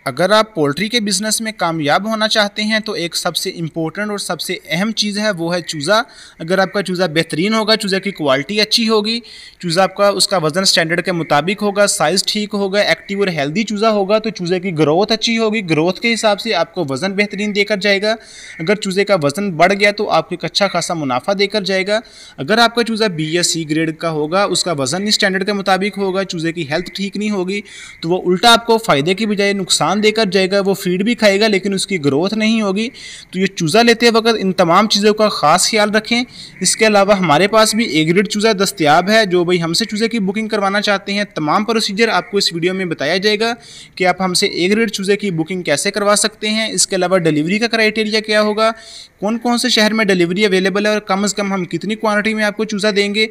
अगर आप पोल्ट्री के बिज़नेस में कामयाब होना चाहते हैं तो एक सबसे इम्पोर्टेंट और सबसे अहम चीज़ है वो है चूज़ा। अगर आपका चूज़ा बेहतरीन होगा, चूज़े की क्वालिटी अच्छी होगी, चूज़ा आपका उसका वज़न स्टैंडर्ड के मुताबिक होगा, साइज़ ठीक होगा, एक्टिव और हेल्दी चूज़ा होगा तो चूज़े की ग्रोथ अच्छी होगी। ग्रोथ के हिसाब से आपको वज़न बेहतरीन देकर जाएगा। अगर चूज़े का वज़न बढ़ गया तो आपको एक अच्छा खासा मुनाफा देकर जाएगा। अगर आपका चूज़ा बी या सी ग्रेड का होगा, उसका वज़न नहीं स्टैंडर्ड के मुताबिक होगा, चूज़े की हेल्थ ठीक नहीं होगी तो वो उल्टा आपको फ़ायदे की बजाय नुकसान देकर जाएगा। वो फीड भी खाएगा लेकिन उसकी ग्रोथ नहीं होगी। तो ये चूज़ा लेते वक्त इन तमाम चीज़ों का ख़ास ख्याल रखें। इसके अलावा हमारे पास भी ए ग्रेड चूज़ा दस्तयाब है। जो भाई हमसे चूज़े की बुकिंग करवाना चाहते हैं, तमाम प्रोसीजर आपको इस वीडियो में बताया जाएगा कि आप हमसे ए ग्रेड चूज़े की बुकिंग कैसे करवा सकते हैं। इसके अलावा डिलीवरी का क्राइटेरिया क्या होगा, कौन कौन से शहर में डिलीवरी अवेलेबल है और कम से कम हम कितनी क्वांटिटी में आपको चूज़ा देंगे,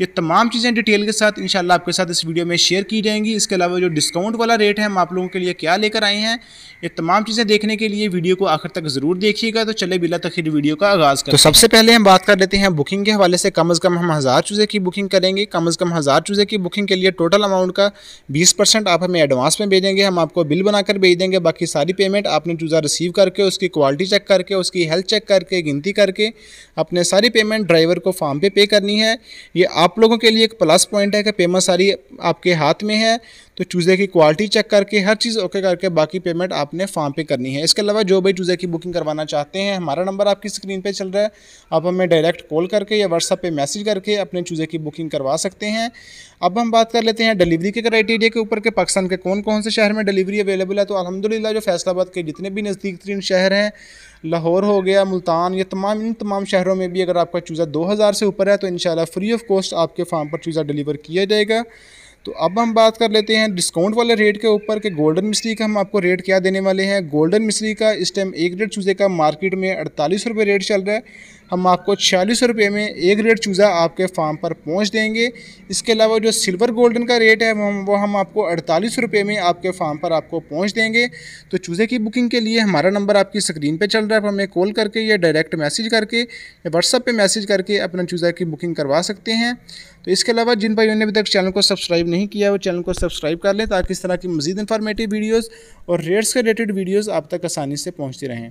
ये तमाम चीज़ें डिटेल के साथ इंशाल्लाह आपके साथ इस वीडियो में शेयर की जाएंगी। इसके अलावा जो डिस्काउंट वाला रेट है हम आप लोगों के लिए क्या लेकर आए हैं, ये तमाम चीज़ें देखने के लिए वीडियो को आखिर तक ज़रूर देखिएगा। तो चले बिला तखीर वीडियो का आगाज़ करते हैं। तो सबसे पहले हम बात कर लेते हैं बुकिंग के हवाले से। कम हम 1000 चूज़े की बुकिंग करेंगे। कम 1000 चूज़े की बुकिंग के लिए टोटल अमाउंट का 20% आप हमें एडवांस में भेजेंगे। हम आपको बिल बनाकर भेज देंगे। बाकी सारी पेमेंट आपने चूज़ा रिसीव करके, उसकी क्वालिटी चेक करके, उसकी हेल्थ चेक करके, गिनती करके अपने सारी पेमेंट ड्राइवर को फार्म पे करनी है। ये आप लोगों के लिए एक प्लस पॉइंट है कि पेमेंट सारी आपके हाथ में है। तो चूज़े की क्वालिटी चेक करके, हर चीज़ ओके करके बाकी पेमेंट आपने फार्म पे करनी है। इसके अलावा जो भाई चूज़े की बुकिंग करवाना चाहते हैं, हमारा नंबर आपकी स्क्रीन पे चल रहा है, आप हमें डायरेक्ट कॉल करके या व्हाट्सएप पे मैसेज करके अपने चूज़े की बुकिंग करवा सकते हैं। अब हम बात कर लेते हैं डिलीवरी के क्राइटेरिया के ऊपर के पाकिस्तान के कौन कौन से शहर में डिलीवरी अवेलेबल है। तो अल्हम्दुलिल्लाह जो फैसलाबाद के जितने भी नज़दीक तरीन शहर हैं, लाहौर हो गया, मुल्तान, ये इन तमाम शहरों में भी अगर आपका चूज़ा 2000 से ऊपर है तो इंशाल्लाह फ्री ऑफ कॉस्ट आपके फार्म पर चूज़ा डिलीवर किया जाएगा। तो अब हम बात कर लेते हैं डिस्काउंट वाले रेट के ऊपर कि गोल्डन मिश्री का हम आपको रेट क्या देने वाले हैं। गोल्डन मिश्री का इस टाइम एक ग्रेड चूज़े का मार्केट में 48 रुपये रेट चल रहा है। हम आपको 46 रुपये में एक ग्रेड चूज़ा आपके फार्म पर पहुंच देंगे। इसके अलावा जो सिल्वर गोल्डन का रेट है वो हम आपको 48 रुपये में आपके फार्म पर आपको पहुंच देंगे। तो चूज़े की बुकिंग के लिए हमारा नंबर आपकी स्क्रीन पे चल रहा है, आप हमें कॉल करके या डायरेक्ट मैसेज करके या व्हाट्सएप पे मैसेज करके अपना चूज़ा की बुकिंग करवा सकते हैं। तो इसके अलावा जिन भाइयों ने अभी तक चैनल को सब्सक्राइब नहीं किया वो चैनल को सब्सक्राइब कर लें ताकि इस तरह की मज़ीद इन्फॉर्मेटिव वीडियोज़ और रेट्स के रिलेटेड वीडियोज़ आप तक आसानी से पहुँचती रहें।